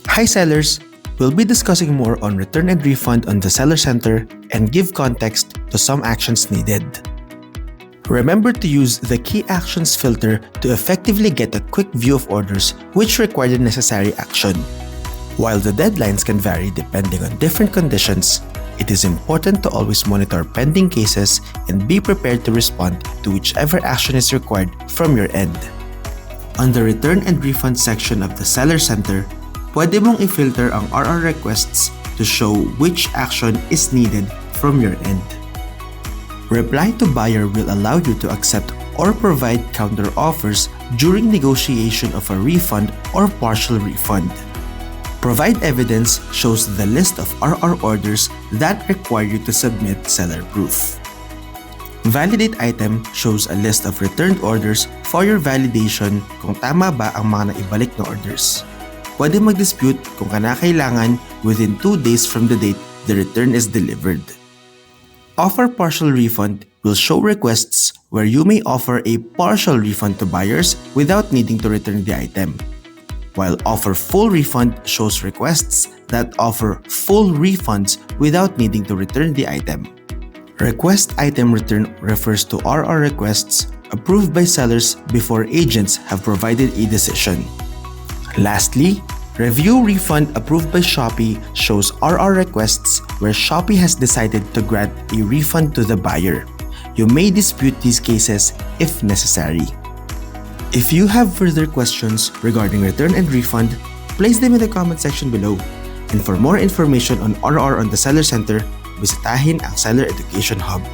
Hi sellers! We'll be discussing more on return and refund on the Seller Center and give context to some actions needed. Remember to use the Key Actions filter to effectively get a quick view of orders which require the necessary action. While the deadlines can vary depending on different conditions, it is important to always monitor pending cases and be prepared to respond to whichever action is required from your end. On the Return and Refund section of the Seller Center, pwede mong i-filter ang RR requests to show which action is needed from your end. Reply to buyer will allow you to accept or provide counter offers during negotiation of a refund or partial refund. Provide evidence shows the list of RR orders that require you to submit seller proof. Validate item shows a list of returned orders for your validation kung tama ba ang mga naibalik na orders. Pwede mag-dispute kung kinakailangan within 2 days from the date the return is delivered. Offer partial refund will show requests where you may offer a partial refund to buyers without needing to return the item, while offer full refund shows requests that offer full refunds without needing to return the item. Request item return refers to RR requests approved by sellers before agents have provided a decision. Lastly, review refund approved by Shopee shows RR requests where Shopee has decided to grant a refund to the buyer. You may dispute these cases if necessary. If you have further questions regarding return and refund, place them in the comment section below. And for more information on RR on the Seller Center, bisitahin ang Seller Education Hub.